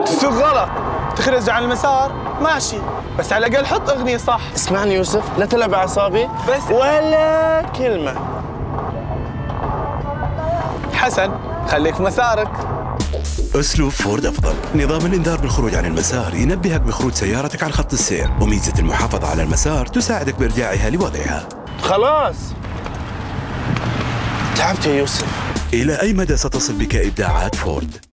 تسوق غلط، تخرج عن المسار ماشي، بس على الأقل حط أغنية صح. اسمعني يوسف، لا تلعب أعصابي بس ولا كلمة. حسن خليك في مسارك. أسلوب فورد أفضل. نظام الإنذار بالخروج عن المسار ينبهك بخروج سيارتك عن خط السير، وميزة المحافظة على المسار تساعدك بإرجاعها لوضعها. خلاص تعبت يا يوسف. إلى أي مدى ستصل بك إبداعات فورد؟